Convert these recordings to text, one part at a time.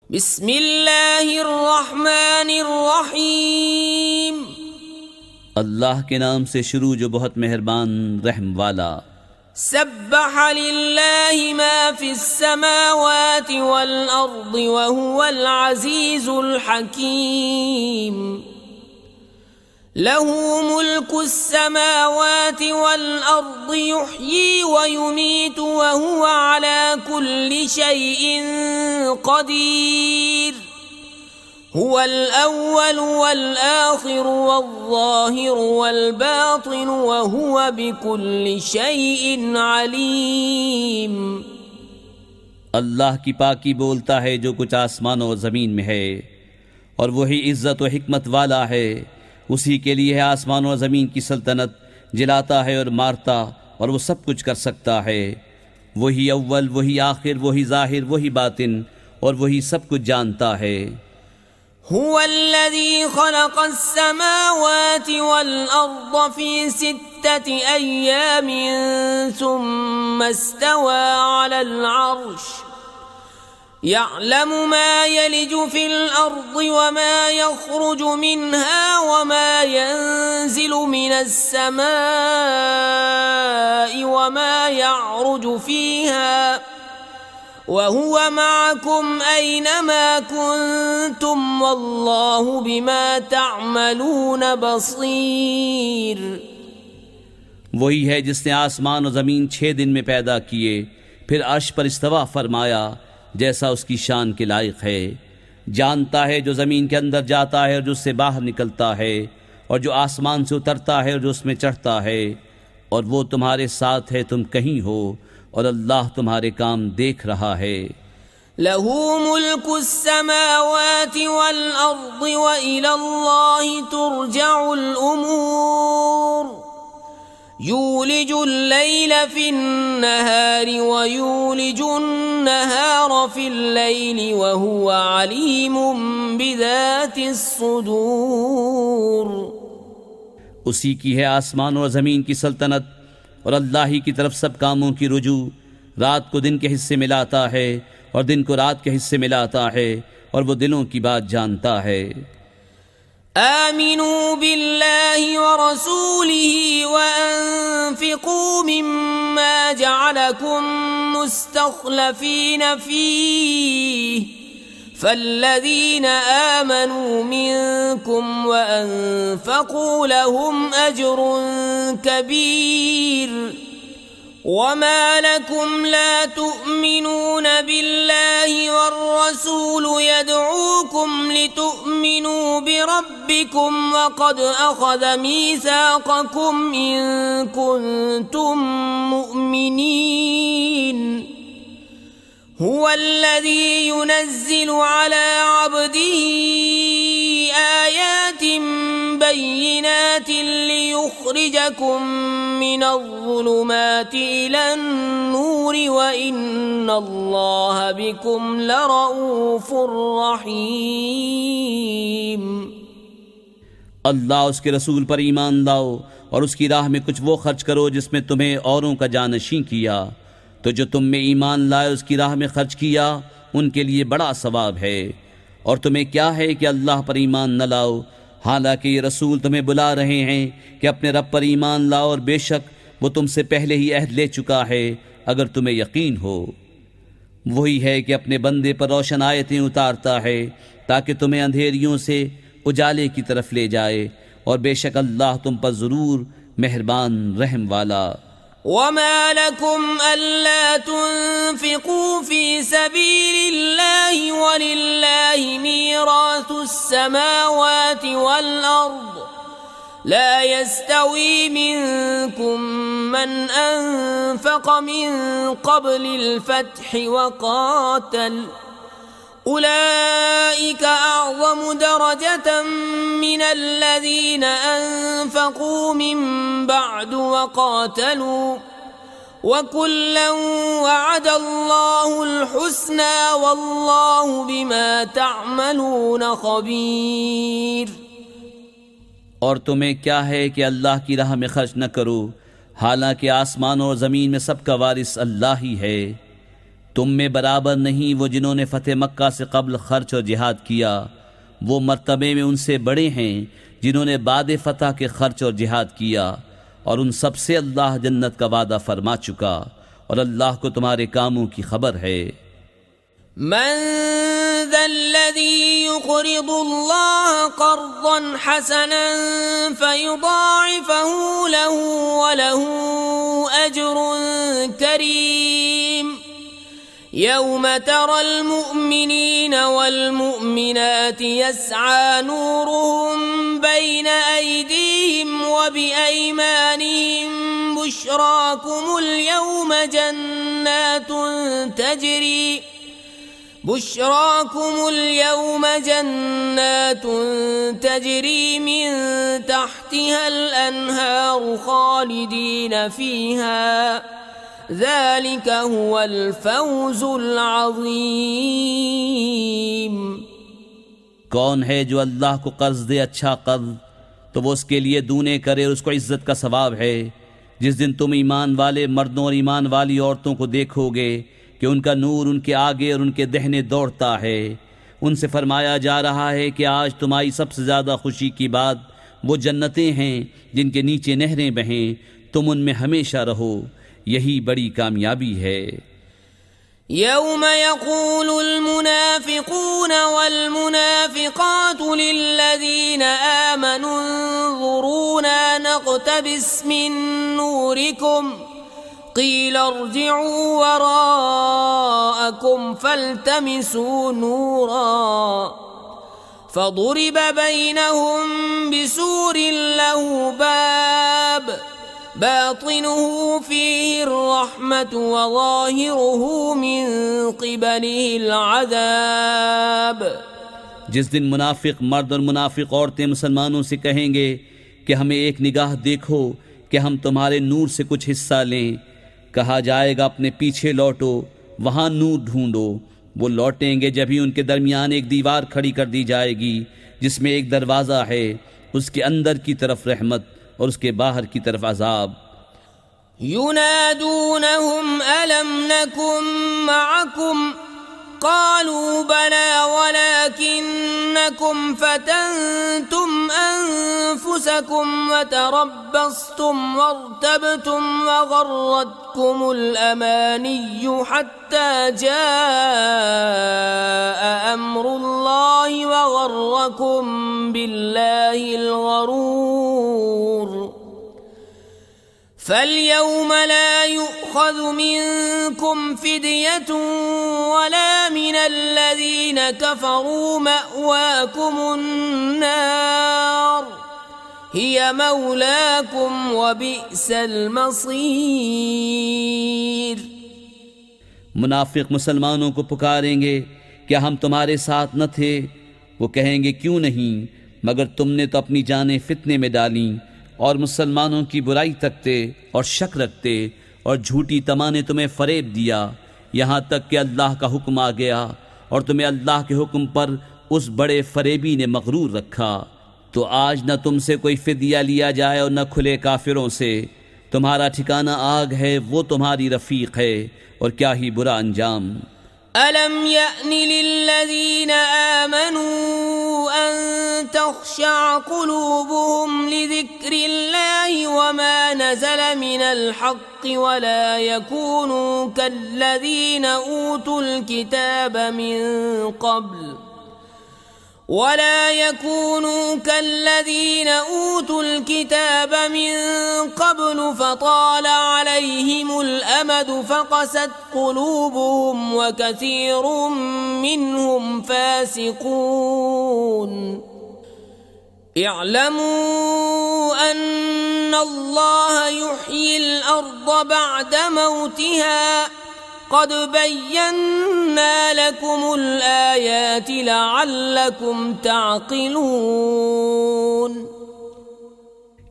बिस्मिल्लाहिर्रहमानिर्रहीम। अल्लाह के नाम से शुरू जो बहुत मेहरबान रहम वाला। सब्बह लिल्लाहि मा फिस समावाति वल अर्दि व हुवल अज़ीज़ुल हकीम। लहू मुल्कुस समावाति वल अर्दि युह्यी व युमीतु व हुवा अला कुल्लि शैइन क़दीर। हुवल अव्वलु वल आखिरु वज़्ज़ाहिरु वल बातिनु व हुवा बिकुल्लि शैइन अलीम। अल्लाह की पाकी बोलता है जो कुछ आसमान और ज़मीन में है, और वही इज़्ज़त व हिकमत वाला है। उसी के लिए है आसमान और ज़मीन की सल्तनत, जिलाता है और मारता, और वो सब कुछ कर सकता है। वही अव्वल, वही आखिर, वही ज़ाहिर, वही बातिन, और वही सब कुछ जानता है। हुवल्लज़ी खलक़स समावाति वल अर्द फ़ी सित्तति अय्यामिन सुम्मा इस्तवा अलल अर्श यअलमु मा यलिजु फ़िल अर्दि व मा यख़रुजु मिन्हा व मा यंज़िलु मिनस समाइ व मा यअरुजु फ़ीहा व हुवा मअकुम ऐनमा कुन्तुम वल्लाहु बिमा तअमलून बसीर। वही है जिसने आसमान और ज़मीन 6 दिन में पैदा किए, फिर अर्श पर इस्तवा फरमाया जैसा उसकी शान के लायक है। जानता है जो ज़मीन के अंदर जाता है और जो उससे बाहर निकलता है, और जो आसमान से उतरता है और जो उसमें चढ़ता है, और वो तुम्हारे साथ है तुम कहीं हो, और अल्लाह तुम्हारे काम देख रहा है। लहू मुल्कुस समावाति वल अर्दि व इलल्लाहि तुरजउल उमूर। यूलिजुल लैल फिन नहारि व यूलिजुन नहार फिल लैलि व हुवा अलीमुम बिज़ातिस सुदूर। उसी की है आसमान और ज़मीन की सल्तनत, और अल्लाह ही की तरफ सब कामों की रुजू। रात को दिन के हिस्से में लाता है और दिन को रात के हिस्से में लाता है, और वो दिलों की बात जानता है। आमिनू बिल्लाहि व रसूलिही व अन्फिकू मिम्मा जअलकुम मुस्तख्लफीन फीह फल्लज़ीन आमनू मिनकुम व अन्फक़ू लहुम अज्रुन कबीर। वमा लकुम ला तुअमिनून बिल्लाहि वर्रसूल यदऊकुम लितुअमिनू बिरब्बिकुम व क़द अख़ज़ मीसाक़कुम इन कुन्तुम मुअमिनीन। हुवल्लज़ी युनज़्ज़िलु अला अब्दिही आयातिन बय्यिनातिन लियुख़्रिजकुम मिनज़्ज़ुलुमाति इलन्नूरि व इन्नल्लाह बिकुम लरऊफ़ुर रहीम। अल्लाह उसके रसूल पर ईमान लाओ और उसकी राह में कुछ वो खर्च करो जिसमें तुम्हें औरों का जानशीं किया, तो जो तुम में ईमान लाए उसकी राह में खर्च किया उनके लिए बड़ा सवाब है। और तुम्हें क्या है कि अल्लाह पर ईमान न लाओ, हालांकि ये रसूल तुम्हें बुला रहे हैं कि अपने रब पर ईमान लाओ, और बेशक वो तुमसे पहले ही अहद ले चुका है अगर तुम्हें यकीन हो। वही है कि अपने बंदे पर रोशन आयतें उतारता है ताकि तुम्हें अंधेरियों से उजाले की तरफ ले जाए, और बेशक अल्लाह तुम पर ज़रूर मेहरबान रहम वाला। वमा लकुम अल्ला तुन्फ़िक़ू फ़ी सबीलिल्लाहि वलिल्लाहि मीरासुस समावाति वल अर्द ला यस्तवी मिनकुम मन अनफ़क़ मिन क़ब्लिल फ़त्हि व क़ातल उलाइक अअज़मु दरजतन मिनल्लज़ीन अनफ़क़ू मिन बअदु व क़ातलू व कुल्लन वअदल्लाहुल हुस्ना वल्लाहु बिमा तअमलून ख़बीर। और तुम्हें क्या है कि अल्लाह की राह में खर्च न करो, हालांकि आसमान और ज़मीन में सबका वारिस अल्लाह ही है। तुम में बराबर नहीं वो जिन्होंने फतेह मक्का से कब्ल खर्च और जिहाद किया, वो मर्तबे में उनसे बड़े हैं जिन्होंने बाद फतह के खर्च और जिहाद किया, और उन सब से अल्लाह जन्नत का वादा फरमा चुका, और अल्लाह को तुम्हारे कामों की खबर है। मन ज़ल्लज़ी युक़रिदुल्लाह क़र्ज़न हसनन फ़युज़ाइफ़हु लहू व लहू अज्रुन करीम। यौम तरल मुअमिनीन वल मुअमिनात यस्आ नूरुहुम बैन अयदीहिम व बिअयमानिहिम बुश्राकुमुल यौम जन्नातुन तजरी मिन तहतिहल अन्हार खालिदीन फीहा ज़ालिका हुवल फ़ौज़ुल अज़ीम। कौन है जो अल्लाह को कर्ज दे अच्छा कर्ज, तो वो उसके लिए दूने करे और उसको इज्जत का सवाब है। जिस दिन तुम ईमान वाले मर्दों और ईमान वाली औरतों को देखोगे कि उनका नूर उनके आगे और उनके दाहिने दौड़ता है, उनसे फरमाया जा रहा है कि आज तुम्हारी सबसे ज़्यादा खुशी की बात वो जन्नतें हैं जिनके नीचे नहरें बहें, तुम उनमें हमेशा रहो, यही बड़ी कामयाबी है। यौम यक़ूलुल मुनाफ़िक़ून वल मुनाफ़िक़ातु लिल्लज़ीना आमनू उन्ज़ुरूना नक़्तबिस मिन नूरिकुम क़ील इर्जि'ू वराअकुम फ़ल्तमिसू नूरा फ़ضُरिब बैनहुम बिसूरिन लहू बाब बातिनुहु फ़ीहि अर्रहमतु व ज़ाहिरुहु मिन क़िबलिहिल अज़ाब। जिस दिन मुनाफिक मर्द और मुनाफिक औरतें मुसलमानों से कहेंगे कि हमें एक निगाह देखो कि हम तुम्हारे नूर से कुछ हिस्सा लें, कहा जाएगा अपने पीछे लौटो, वहाँ नूर ढूंढो। वो लौटेंगे जब ही उनके दरमियान एक दीवार खड़ी कर दी जाएगी जिसमें एक दरवाज़ा है, उसके अंदर की तरफ रहमत और उसके बाहर की तरफ अजाब। युनादूनहुम अलम नकुम मअकुम क़ालू बला वलाकिन्नकुम फतनतुम अनफुसकुम वतरब्बस्तुम वर्तबतुम वगर्रतकुमुल अमानिय्यु हत्ता जाअ अम्रुल्लाहि वगर्रकुम बिल्लाहिल गरूर। फल्यौम ला युअख़ज़ु मिनकुम फ़िद्यतुन वला मिनल्लज़ीन कफ़रू मअवाकुमुन नार हिय मौलाकुम व बि'सल मसीर। मुनाफिक मुसलमानों को पुकारेंगे, क्या हम तुम्हारे साथ न थे? वो कहेंगे, क्यों नहीं, मगर तुमने तो अपनी जानें फितने में डाली और मुसलमानों की बुराई तकते और शक रखते और झूठी तमा ने तुम्हें फरेब दिया, यहाँ तक कि अल्लाह का हुक्म आ गया और तुम्हें अल्लाह के हुक्म पर उस बड़े फरेबी ने मगरूर रखा। तो आज न तुमसे कोई फिदिया लिया जाए और न खुले काफिरों से। तुम्हारा ठिकाना आग है, वो तुम्हारी रफीक है, और क्या ही बुरा अंजाम। अलम यअनि लिल्लज़ीना आमनू अन तख़शअ क़ुलूबुहुम लिज़िक्रिल्लाहि वमा नज़ल मिनल हक़्क़ि वला यकूनू कल्लज़ीना ऊतुल किताब मिन क़ब्ल फ़ताल अलैहिमुल अमद फ़क़सत क़ुलूबुहुम व कसीरुम मिनहुम फ़ासिक़ून। इअलमू अन्नल्लाह युह्यिल अर्द बअद मौतिहा क़द बय्यन्ना लकुमुल आयाति लअल्लकुम ताक़िलून।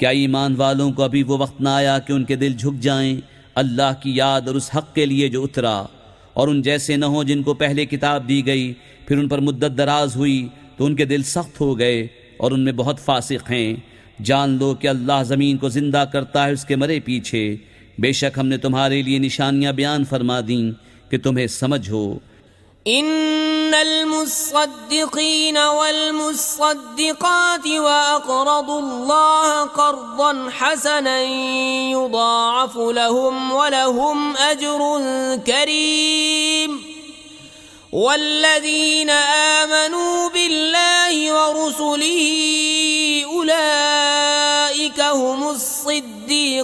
क्या ईमान वालों को अभी वो वक्त न आया कि उनके दिल झुक जाएं अल्लाह की याद और उस हक़ के लिए जो उतरा, और उन जैसे न हो जिनको पहले किताब दी गई फिर उन पर मुद्दत दराज हुई तो उनके दिल सख्त हो गए और उनमें बहुत फासिक हैं। जान लो कि अल्लाह ज़मीन को ज़िंदा करता है उसके मरे पीछे। बेशक हमने तुम्हारे लिए निशानियां बयान फरमा दी कि तुम्हें समझ हो। इन्नल मुस्सद्दिक़ीन वल मुस्सद्दिक़ात व अक़रदुल्लाह क़र्ज़न हसनन युज़ाअफ़ु लहुम व लहुम अज्रुन करीम। वल्लज़ीन आमनू बिल्लाहि व रुसुलिहि उलाइका हुमुस्सिद्दीक़ून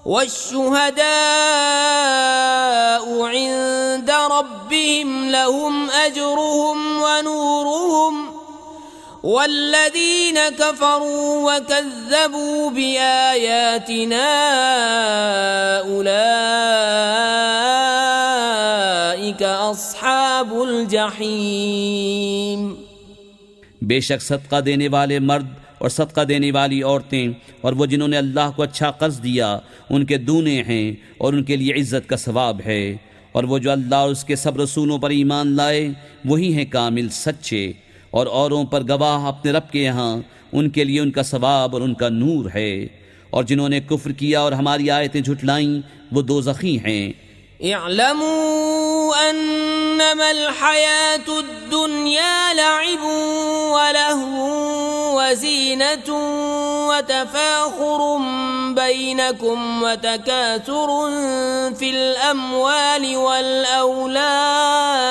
वश्शुहदाउ इंद रब्बिहिम लहुम अज्रुहुम व नूरुहुम वल्लज़ीन कफ़रू व कज़्ज़बू बिआयातिना उलाइका अस्हाबुल जहीम। बेशक सदका देने वाले मर्द और सदका देने वाली औरतें और वो जिन्होंने अल्लाह को अच्छा कर्ज दिया उनके दूने हैं और उनके लिए इज़्ज़त का सवाब है। और वो जो अल्लाह और उसके सब रसूलों पर ईमान लाए वही हैं कामिल सच्चे और औरों पर गवाह अपने रब के यहाँ, उनके लिए उनका सवाब और उनका नूर है। और जिन्होंने कुफ्र किया और हमारी आयतें झुटलाईं वो दोज़खी हैं। इअलमू अन्नमल हयातुद दुनिया लइबुन व लहवुन व ज़ीनतुन व तफ़ाख़ुरुन बैनकुम व तकासुरुन फ़िल अम्वालि वल औलाद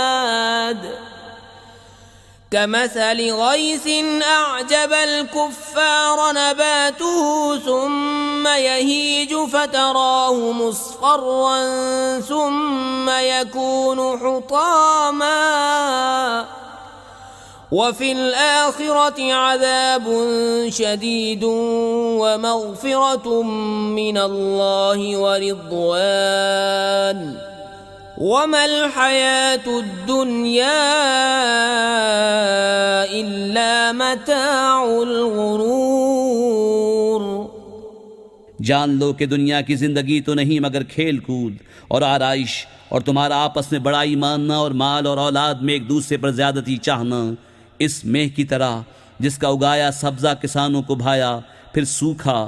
कमथल गैसिन अअजबल कुफ़्फ़ार नबातुहु सुम्म यहीजु फ़तराहु मुस्फ़र्रन सुम्म यकूनु हुतामा वफ़िल आख़िरति अज़ाबुन शदीदुन व मग़फ़िरतुम मिनल्लाहि व रिज़्वान वमल हयातुद दुनिया इल्ला मताउल गुरूर। जान लो कि दुनिया की जिंदगी तो नहीं मगर खेल कूद और आराइश और तुम्हारा आपस में बड़ाई मानना और माल और औलाद में एक दूसरे पर ज्यादती चाहना, इस मेह की तरह जिसका उगाया सब्जा किसानों को भाया फिर सूखा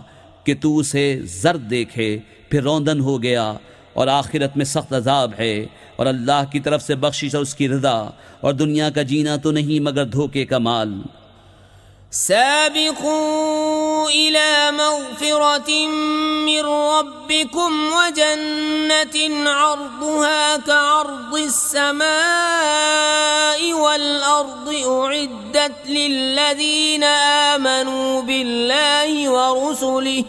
कि तू उसे जर्द देखे फिर रौंदन हो गया और आखिरत में सख्त अजाब है। और अल्लाह की तरफ से बख्शिश और उसकी रज़ा और दुनिया का जीना तो नहीं मगर धोखे का माल। साबिक़ू इला मग़फ़िरतिन मिन रब्बिकुम व जन्नतिन अर्दुहा कअर्दिस समाई वल अर्दि उइद्दत लिल्लज़ीना आमनू बिल्लाहि व रुसुलिहि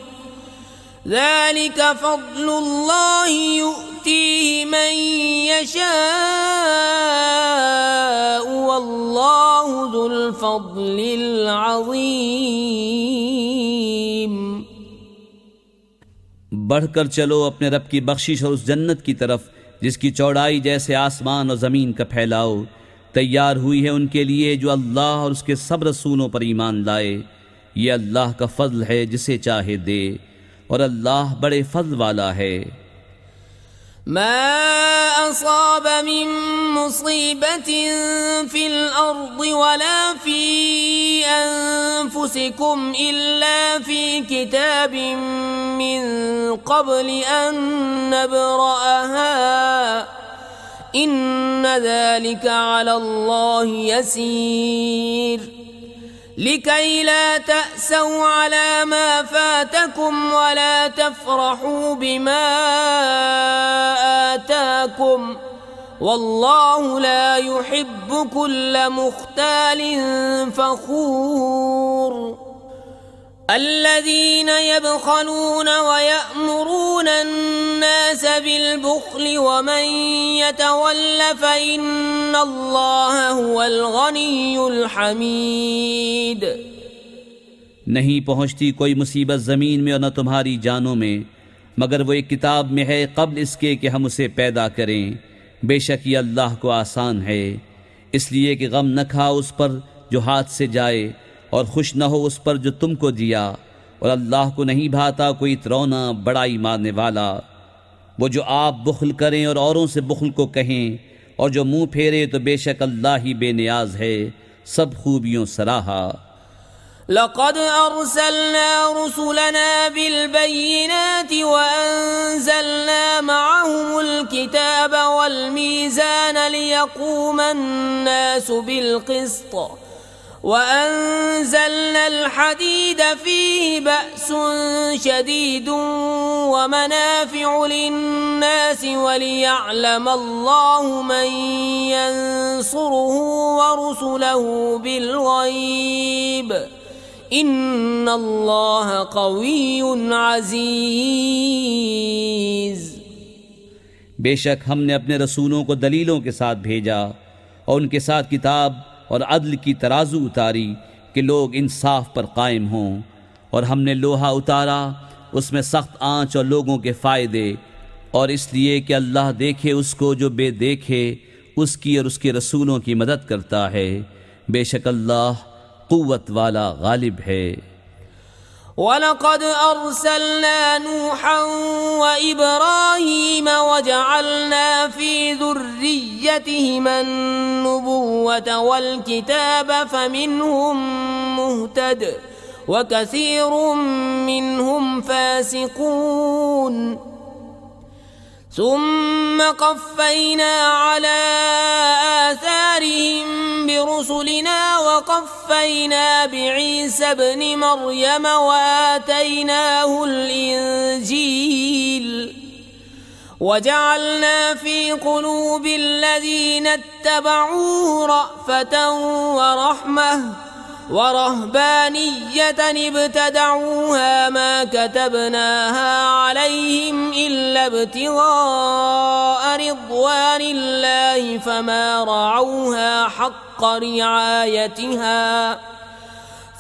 ज़ालिक फ़ज़्लुल्लाहि युअतीहि मन यशाअ वल्लाहु ज़ुल फ़ज़्लिल अज़ीम। बढ़कर चलो अपने रब की बख्शिश और उस जन्नत की तरफ जिसकी चौड़ाई जैसे आसमान और ज़मीन का फैलाव तैयार हुई है उनके लिए जो अल्लाह और उसके सब रसूलों पर ईमान लाए। ये अल्लाह का फ़ज़्ल है जिसे चाहे दे और अल्लाह बड़े फ़ज़्ल वाला है। मा असाब मिन मुसीबतिन फिल अर्दि वला फी अनफुसिकुम इल्ला फी किताबिन मिन क़ब्लि अन नब्रअहा इन्न ज़ालिका अला अल्लाहि यसीर। लिकई ला तअसौ अला मा फातकुम वला तफ़रहू बिमा आताकुम वल्लाहु ला युहिब्बु कुल्ल मुख्तालिन फ़ख़ूर। अल्लज़ीन यबख़लून व यअमुरून अन्नास बिलबुख़्लि वमन यतवल्ल फ़इन्नल्लाह हुवल गनियुल हमीद। नहीं पहुँचती कोई मुसीबत ज़मीन में और न तुम्हारी जानों में मगर वो एक किताब में है क़ब्ल इसके कि हम उसे पैदा करें। बेशक ये अल्लाह को आसान है, इसलिए कि गम न खाओ उस पर जो हाथ से जाए और खुश न हो उस पर जो तुमको दिया। और अल्लाह को नहीं भाता कोई इतरौना बड़ाई मारने वाला। वो जो आप बुख्ल करें और औरों से बुख्ल को कहें और जो मुंह फेरे तो बेशक अल्लाह ही बेनियाज है सब खूबियों सराहा। लक़द अर्सलना रुसुलना बिलबय्यिनाति वअंज़लना मअहुमुल किताब वल मीज़ान लियक़ूमन्नासु बिलक़िस्त वअंज़लना अलहदीद फ़ीहि बअसुन शदीदुन वमनाफ़िउ लिन्नासि वलियअलमल्लाहु मन यंसुरुहु वरुसुलहु बिलग़ैब इन्नल्लाह क़विय्युन अज़ीज़। बेशक हमने अपने रसूलों को दलीलों के साथ भेजा और उनके साथ किताब और अदल की तराजू उतारी कि लोग इंसाफ पर कायम हों, और हमने लोहा उतारा उसमें सख्त आंच और लोगों के फ़ायदे, और इसलिए कि अल्लाह देखे उसको जो बेदेखे उसकी और उसके रसूलों की मदद करता है। बेशक अल्लाह क़ुव्वत वाला गालिब है। वलक़द अर्सलना नूहन व इब्राहीम वजअलना फ़ी ज़ुर्रिय्यतिहिमा अन्नुबुव्वत वल किताब फ़मिन्हुम मुहतद व कसीरुम मिन्हुम फ़ासिक़ून सुम्म क़फ़्फ़ैना अला आथारिहिम बिरुसुलिना वक़फ़्फ़ैना बिईसा इब्न मर्यम वआतैनाहुल इंजील वजअलना फ़ी क़ुलूबिल्लज़ीना इत्तबऊहु रअफ़तन वरहमह वरहबानिय्यतन इब्तदऊहा मा कतबनाहा अलैहिम इल्ला इब्तिगाअ रिضवानिल्लाहि फमा रअऊहा हक़्क़ रिआयतिहा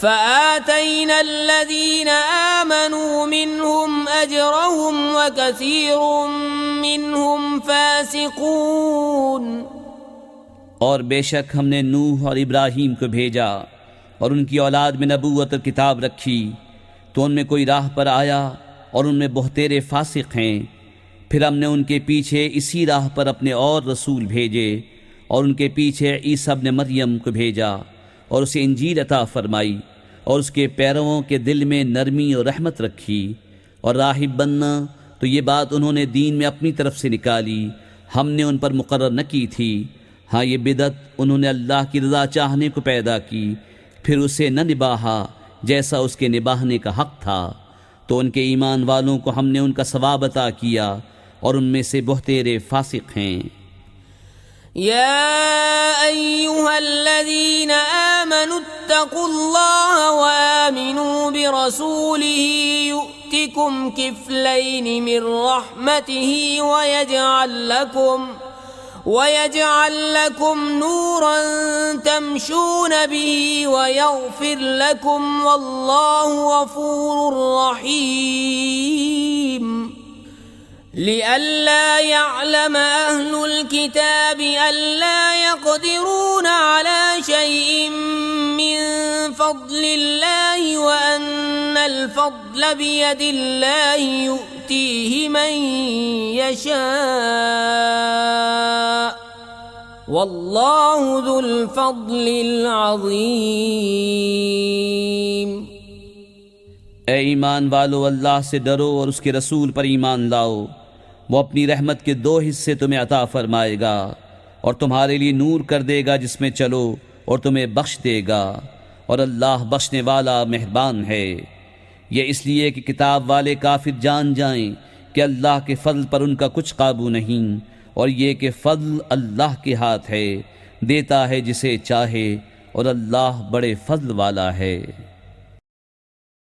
फ़आतैना الذين آमنوا منهم أجرهم وكثير منهم فاسقون। और बेशक हमने नूह और इब्राहीम को भेजा और उनकी औलाद में नबूवत और किताब रखी, तो उनमें कोई राह पर आया और उनमें बहुतेरे फासिक हैं। फिर हमने उनके पीछे इसी राह पर अपने और रसूल भेजे और उनके पीछे ईसा इब्न मरियम को भेजा और उसे इंजील अता फरमाई और उसके पैरों के दिल में नरमी और रहमत रखी। और राहिब बनना तो ये बात उन्होंने दीन में अपनी तरफ से निकाली, हमने उन पर मुकर्रर न की थी। हाँ, ये बिदत उन्होंने अल्लाह की रज़ा चाहने को पैदा की, फिर उसे न निभाहा जैसा उसके निभाने का हक़ था। तो उनके ईमान वालों को हमने उनका सवाब अता किया और उनमें से बहुतेरे फासिक हैं। या अय्युहल्लज़ीना आमनु इत्तक़ुल्लाह व आमिनू बिरसूलिही युअतिकुम किफ़्लैनि मिन रहमतिही वयजअल लकुम नूरन तमशून बिही वयग़फ़िर लकुम वल्लाहु गफ़ूरुर रहीम। लिअल्ला यअलम अहलुल किताबि अल्ला यक़दिरून अला शैइन मिन फ़द्लिल्लाहि व अन्नल फ़द्ल बियदिल्लाहि युअतीहि मन यशा वल्लाहु ज़ुल फ़द्लिल अज़ीम। ए ईमान वालो, अल्लाह से डरो और उसके रसूल पर ईमान लाओ। वो अपनी रहमत के 2 हिस्से तुम्हें अता फरमाएगा और तुम्हारे लिए नूर कर देगा जिसमें चलो और तुम्हें बख्श देगा, और अल्लाह बख्शने वाला मेहरबान है। यह इसलिए कि किताब वाले काफिर जान जाएं कि अल्लाह के फضل पर उनका कुछ काबू नहीं, और ये कि फضل अल्लाह के हाथ है, देता है जिसे चाहे, और अल्लाह बड़े फضل वाला है।